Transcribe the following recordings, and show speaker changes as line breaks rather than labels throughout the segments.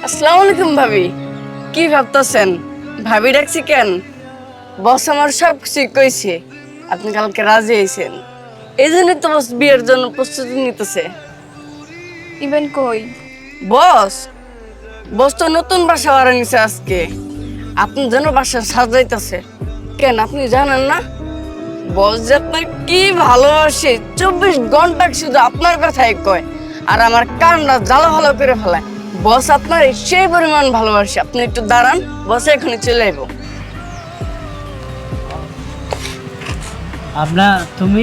আসসালামু আলাইকুম ভাবি। কি ভাবতেছেন? ভাবি ডাকছি কেন? বস আমার সব কিছু কইছে, আপনি কালকে রাজি হয়েছেন। এই জন্যই তো বস বিয়ের জন্য প্রস্তুতি নিতেছে।
ইভেন কই?
বস বস তো নতুন বাসা ভাড়া নিছে আজকে, আপনি যেন বাসা সাজাইতেছে। কেন আপনি জানেন না? বস যে আপনার কি ভালোবাসে, 24 ঘন্টা শুধু আপনার কথাই কয়, আর আমার কানটা জ্বালা ভালো করে ফেলায়। বস আপনার সেই পরিমাণ ভালোবাসে। আপনি একটু দাঁড়ান, বস এখনই চলে আইব।
আপনার তুমি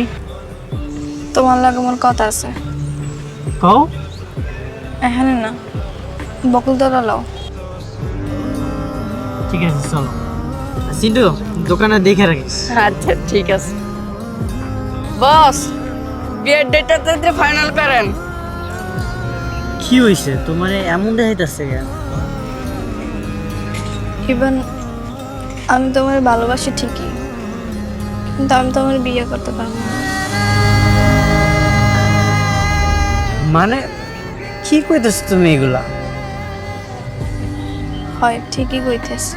তোমার লাগে আমার কথা আছে।
কও।
এখানে না, বকুলতলা লাও।
ঠিক আছে চলো। সিন্টু দোকানে দেখে রাখিস।
আচ্ছা ঠিক আছে। বস বিয়ের ডেটটা তাড়াতাড়ি ফাইনাল করেন।
কি হয়েছে তোমার এমন দেখাইতেছে কেন?
ইভেন আমি তোমার ভালোবাসি ঠিকই, কিন্তু আমি তোমার বিয়ে করতে পারবো না।
মানে কি কইতেছ তুমি এগুলা?
হয় ঠিকই কইতেছে।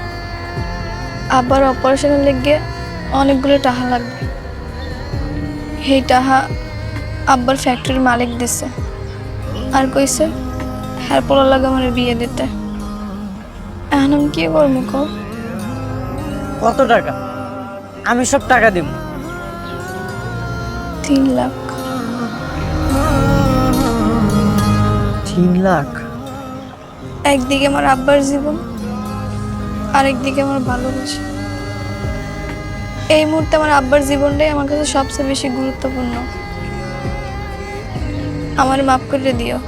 আবার অপারেশনের লেগে অনেকগুলো টাকা লাগবে। সেই টাকা আব্বার ফ্যাক্টরির মালিক দিছে, আর কইছে হ্যার পোলা লাগে আমার বিয়ে দিতে। এখন আমি কি করবো কও?
কত টাকা? আমি সব টাকা দিব।
3 লাখ।
3 লাখ?
একদিকে আমার আব্বার জীবন, আরেকদিকে আমার ভালোবাসা। এই মুহূর্তে আমার আব্বার জীবনটাই আমার কাছে সবচেয়ে বেশি গুরুত্বপূর্ণ। আমারে মাফ করে দিও,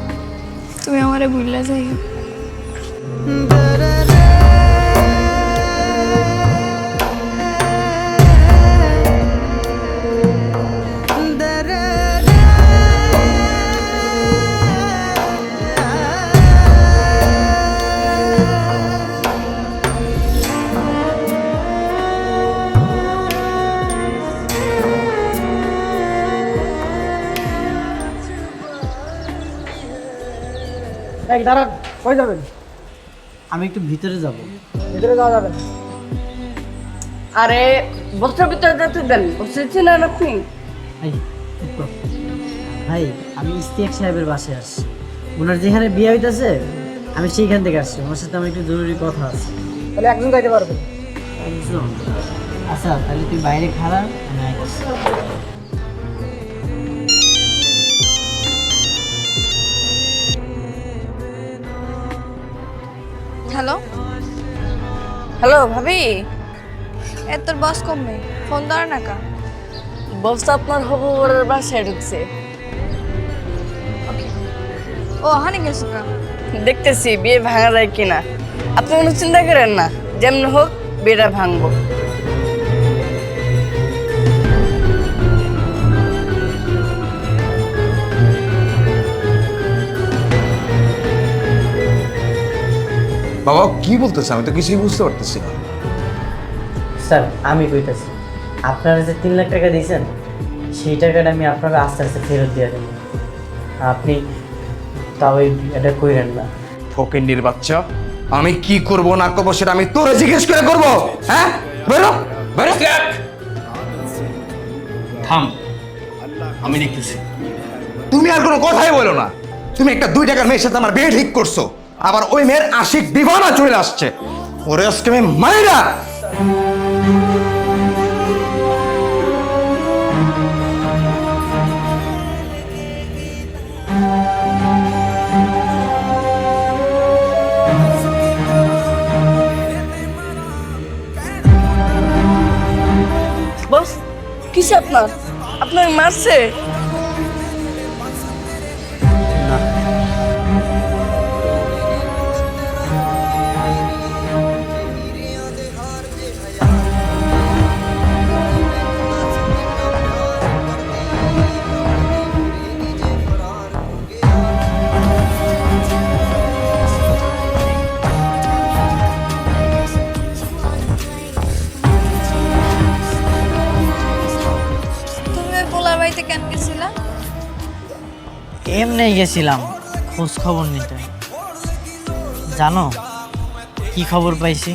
তুমি আমারে ভুলে যাইও।
এই দাঁড়ান, কই যাবেন?
আমি একটু ভিতরে যাব।
ভিতরে যাওয়া যাবে না।
আরে বসটার ভিতরে যেতে দেন, বসেছেন না আপনি?
এই, চুপ কর। ভাই আমি ইস্তিয়াক সাহেবের বাসায় আসছি। ওনার যেখানে বিয়ে হইতেছে আমি সেইখান থেকে আসছি। ওনার সাথে আমার একটু জরুরি কথা আছে।
তাহলে একজন যাইতে পারবেন।
একজন? আচ্ছা তাহলে তুই বাইরে খাড়া, আমি আইতেছি।
হ্যালো,
হ্যালো ভাবি।
তোর বস কমবে, ফোন ধরে না কা?
বস তো আপনার হবু বরের বাসায় ঢুকছে।
ও হানি গেছো কা?
দেখতেছি বিয়ে ভাঙা যায় কিনা। আপনি কোনো চিন্তা করেন না, যেমন হোক বিয়েটা ভাঙবো।
বাবা কি বলতেছে? আমি তো কিছুই বুঝতে পারতেছি না।
স্যার আমি কইতাছি, আপনারা যে 3 লাখ টাকা দিয়েছেন সেই টাকাটা আমি আপনারা আস্তে আস্তে ফেরত দিয়ে দেবো। আপনি তাও এটা কইরেন না।
ফকিন্নির বাচ্চা, আমি কি করব না করবো সেটা আমি তোরে জিজ্ঞেস করে করবো? হ্যাঁ, বেরো বেরো।
থাম, আমি দেখতেছি।
তুমি আর কোনো কথাই বলো না। তুমি একটা 2 টাকার মেয়ের সাথে আমার বিয়ে ঠিক করছো, আবার ওই মেয়ের আশিক দিবানা চলে আসছে। ওরে আজকে আমি মাইরা।
বস কিসে আপনার? আপনার মারছে?
তুমি ওই পোলার বাড়িতে কেন গেছিলা?
এমনি গেছিলাম খোঁজ খবর নিতে। জানো কি খবর পাইছি?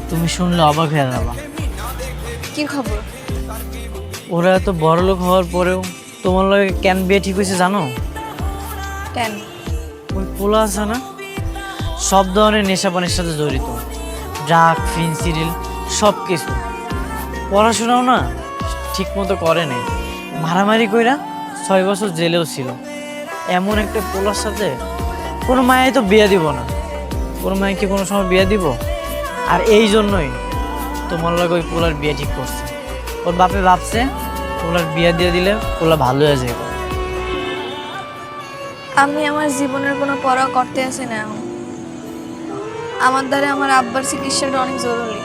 তুমি শুনলে অবাক হয়ে যাবা।
কি খবর?
ওরা এত বড় লোক হওয়ার পরেও তোমার লগে কেন বিয়ে ঠিক হয়েছে জানো?
কেন?
ওই পোলা আছে না, সব ধরনের নেশাপানির সাথে জড়িত, ড্রাগ ফিনসিডিল সব কিছু। পড়াশোনাও না ঠিক মতো করে নাই, মারামারি কইরা 6 বছর জেলেও ছিল। এমন একটা পোলার সাথে কোনো মায়াই তো বিয়ে দিব না। কোনো মায় কি কোনো সময় বিয়ে দিব? আর এই জন্যই তোমার লগে ওই পোলার বিয়ে ঠিক করছে। ওর বাপে ভাবছে পোলার বিয়ে দিয়ে দিলে পোলা ভালো হয়ে যাবে।
আমি আমার জীবনের কোনো পরোয়া করতে আছি না এখন। আমার দ্বারা আমার আব্বার চিকিৎসাটা অনেক জরুরি।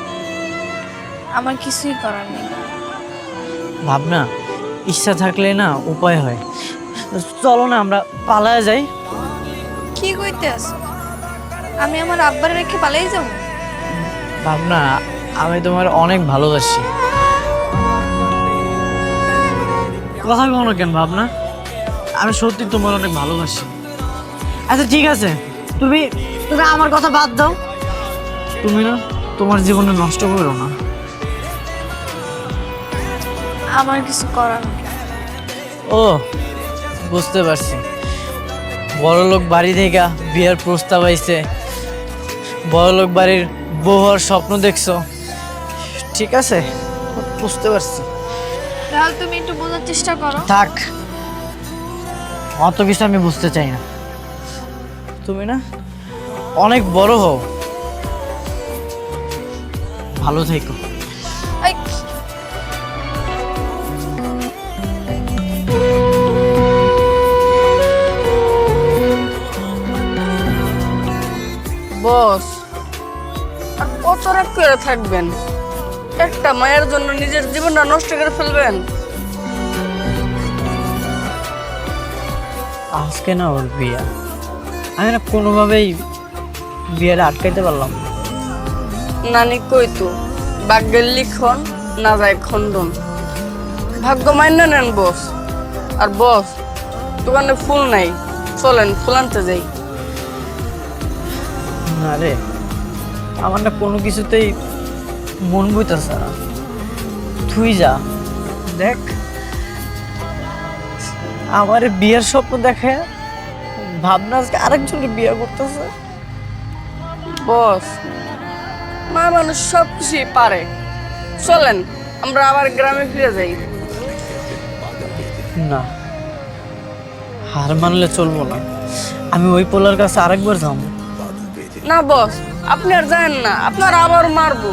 আমার কিছুই করার নেই।
ভাবনা, ইচ্ছা থাকলে না উপায় হয়। চলো না আমরা পালায় যাই।
কি কইতে আছো? আমি আমার আব্বারে রেখে পালাই যাব?
ভাবনা, আমি তোমার অনেক ভালোবাসি। কথা কখনো কেন ভাবনা? আমি সত্যি তোমার অনেক ভালোবাসি। আচ্ছা ঠিক আছে, তুমি তুমি আমার কথা বাদ দাও। তুমি না তোমার জীবনে নষ্ট করো না।
আমার কিছু করার নেই।
ও বুঝতে পারছি, বড়লোক বাড়ি থেকে বিয়ের প্রস্তাব আইছে, বড়লোক বাড়ির বউ হওয়ার স্বপ্ন দেখছো। ঠিক আছে, বুঝতে পারছি।
তাহলে তুমি একটু বোঝার চেষ্টা করো।
থাক, অত কিছু আমি বুঝতে চাই না। তুমি না অনেক বড় হও, ভালো থেকো।
এই,
বস, আর কত রাগ করে থাকবেন? একটা মায়ের জন্য নিজের জীবনটা নষ্ট করে ফেলবেন?
আজকে না ওর বিয়ে, আমি না কোনোভাবেই বিয়েটা আটকাইতে পারলাম না।
নানি কইতো ভাগ্যের লিখন না যায় খণ্ডন। ভাগ্য মান্য নেন বস। আর বস, দোকানে ফুল নাই, চলেন ফুল আনতে যাই।
না রে, আমার না কোনো কিছুতেই মন বইতেছে না। তুই যা দেখ, আমার বিয়ের স্বপ্ন দেখে ভাবনা আজকে আরেকজনের বিয়ে করতেছে।
বস, মা মানুষ সব কিছুই পারে। চলেন আমরা আবার গ্রামে ফিরে যাই।
না, হার মানলে চলবো না। আমি ওই পোলার কাছে আরেকবার যাবো।
না বস, আপনি আর জানেন না, আপনার আবার মারবো।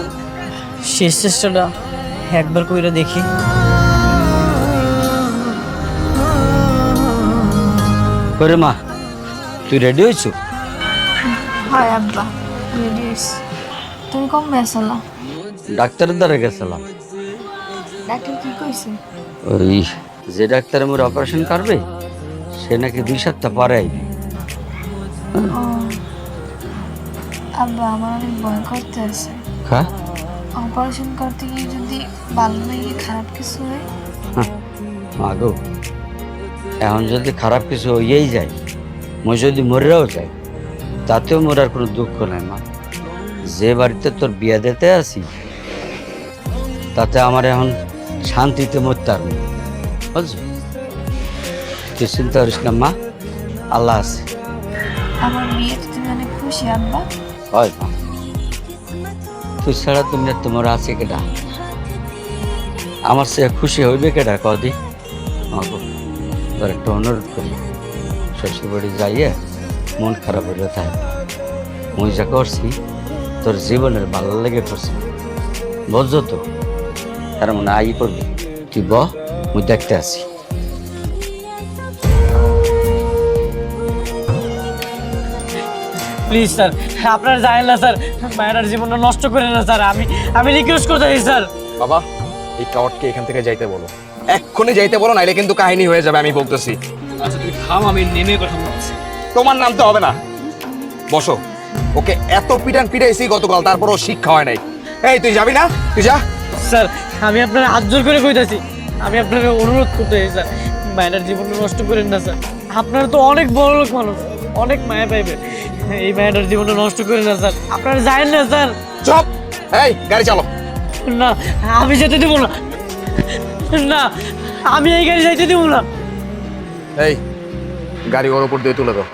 শেষ চেষ্টাটা একবার কইরা দেখি।
করে মা, তুই রেডি হয়েছো?
হয় আব্বা, রেডি হইছি। তুমি কম বেসালা?
ডাক্তারের দ্বারা গেছিলাম।
ডাক্তার কি কইছে?
ওই যে ডাক্তার আমার অপারেশন করবে সে নাকি 2 সপ্তাহ পরে আইবে।
আব্বা, আমার অনেক ভয় করতে আছে।
হ্যাঁ,
অপারেশন করতে গিয়ে যদি ভালো লাগে খারাপ কিছু হয়?
মাগো, এখন যদি খারাপ কিছু হইয়াই যায়, মই যদি মরেও যাই, তাতেও মোর আর কোনো দুঃখ নাই মা। যে বাড়িতে তোর বিয়ে দিতে আসি তাতে আমার এখন শান্তিতে মরতে পারবো, বুঝছো? তুই চিন্তা করিস না মা, আল্লাহ আছে।
আমার বিয়েতে তুমি অনেক খুশি আব্বা?
হয় মা, তুই ছাড়া তুমি তোমার আছে কেটা? আমার সে খুশি হইবে কেটা কদি? আমাকে তোর একটা অনুরোধ করি, শ্বশুর বাড়ি যাইয়ে মন খারাপ হইলে তাই মুই যা করছি তোর জীবনের ভালো লেগে করছি, বুঝছো তো? তার মনে আই পড়বে। তুই বহ, মুই দেখতে আসি।
প্লিজ স্যার, আপনারা জানেন না স্যার, মায়ের জীবনটা নষ্ট করেন না স্যার। আমি রিকোয়েস্ট করতে চাই স্যার।
বাবা, এই কাওয়ারকে এখান থেকে যাইতে বলো, এক্ষুনি যাইতে বলো, নাইলে কিন্তু কাহিনী হয়ে যাবে। আমি বলতেছি।
আচ্ছা তুই থাম, আমি নেমে কথা বলছি।
তোমার নাম তো হবে না, বসো। ওকে এত পিটান পিটাইছি গতকাল, তারপরও শিক্ষা হয় নাই। এই তুই যাবি না? তুই যা।
স্যার, আমি আপনার হাত জোর করে কইতাছি, আমি আপনাকে অনুরোধ করতে চাই স্যার, মায়ের জীবনটা নষ্ট করেন না স্যার। আপনারা তো অনেক বড় লোক মানুষ, অনেক মায়া পাইবে। এই মায়াটার জীবনটা নষ্ট করে না স্যার, আপনারা যায়েন না স্যার।
চপ, এই গাড়ি চালো।
না, আমি যেতে দেবো না। না, আমি এই গাড়ি যাইতে দেবো না।
এই গাড়ি ওর উপর দিয়ে তুলে দাও।